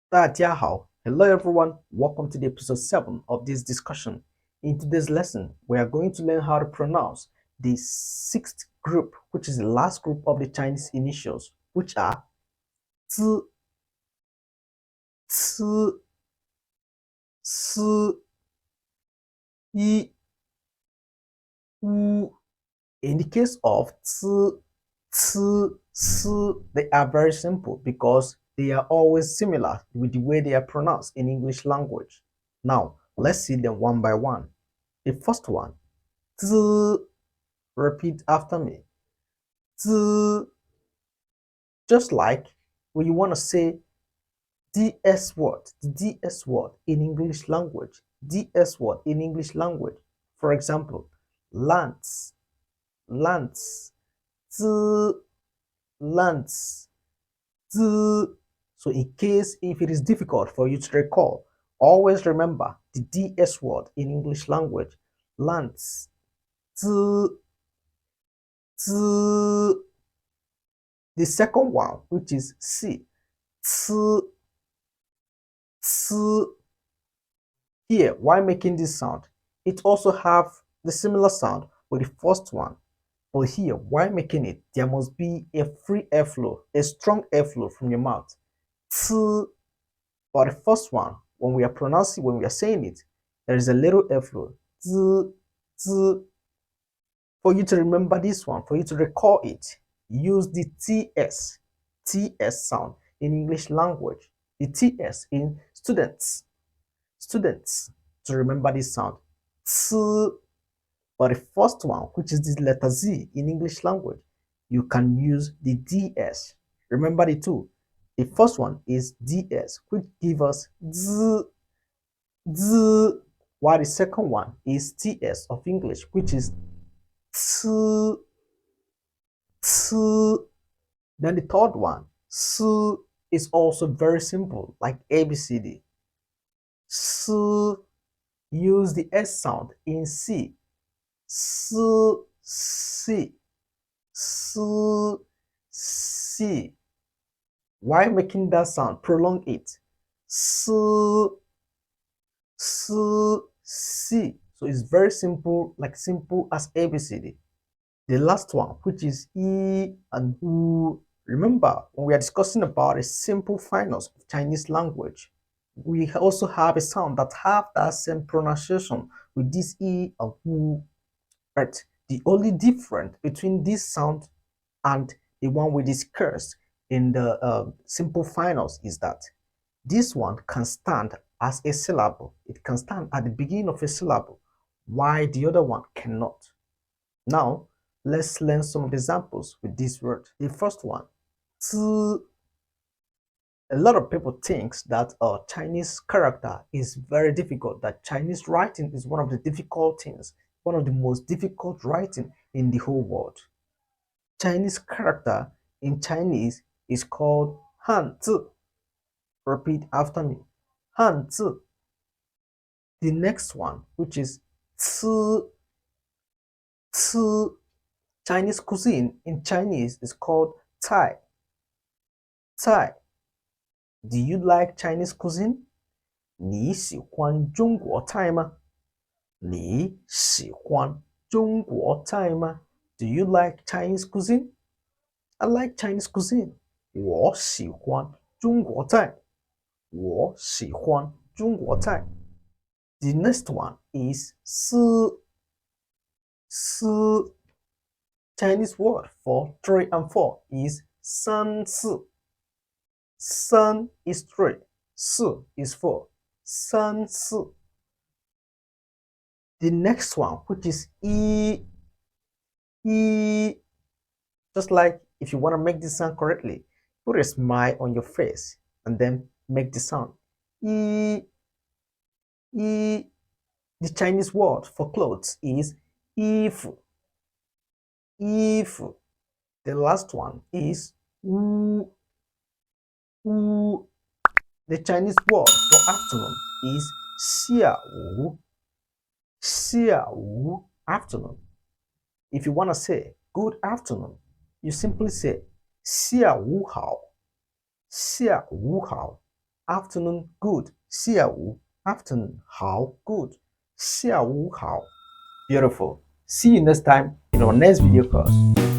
大家好. Hello everyone. Welcome to the episode 7 of this discussion. In today's lesson, we are going to learn how to pronounce the sixth group, which is the last group of the Chinese initials, which are Z, C, S, I, U. In the case of Z, C, S, they are very simple because they are always similar with the way they are pronounced in English language. Now, let's see them one by one. The first one, Z, repeat after me. Z, just like when you want to say DS word, the DS word in English language, DS word in English language. For example, lance, lance, Z, lance, Z. So in case if it is difficult for you to recall, always remember the DS word in English language, lance, Z, Z. The second one, which is C, C, C. Here, why making this sound? It also have the similar sound with the first one. But here, why making it? There must be a free airflow, a strong airflow from your mouth. C. For the first one, when we are pronouncing, when we are saying it, there is a little airflow. Z, Z. For you to remember this one, for you to recall it, use the TS sound in English language, the TS in students, to remember this sound. S. For the first one, which is the letter Z in English language, you can use the DS. Remember the two. The first one is DS, which gives us Z, Z, while the second one is TS of English, which is T, T. Then the third one, S, is also very simple, like ABCD. S, use the S sound in C. S, C, S, C. Why making that sound? Prolong it. S, S, C. So it's very simple, like simple as ABCD. The last one, which is E and U. Remember, when we are discussing about a simple finals of Chinese language, we also have a sound that have that same pronunciation with this E and U. Right? The only difference between this sound and the one we discussed in the simple finals is that this one can stand as a syllable. It can stand at the beginning of a syllable, while the other one cannot. Now, let's learn some examples with this word. The first one, 字. A lot of people think that a Chinese character is very difficult, that Chinese writing is one of the difficult things, one of the most difficult writing in the whole world. Chinese character in Chinese is called Hanzi. Repeat after me. Hanzi. The next one, which is Ci, Ci. Chinese cuisine in Chinese is called Cai. Cai. Do you like Chinese cuisine? 你喜欢中国菜吗？你喜欢中国菜吗？ Do you like Chinese cuisine? I like Chinese cuisine. 我喜欢中国菜。我喜欢中国菜。The next one is 四。四。Chinese word for 3 and 4 is 三四。三 is 3, 四 is 4. 三四。The next one, which is E, E. Just like if you want to make this sound correctly, put a smile on your face and then make the sound. E, E. The Chinese word for clothes is if. If. The last one is Wu, Wu. The Chinese word for afternoon is 下午. 下午, afternoon. If you want to say good afternoon, you simply say 下午好. 下午好. afternoon, good. 下午 afternoon, 好 good. 下午好 beautiful. See you next time in our next video class.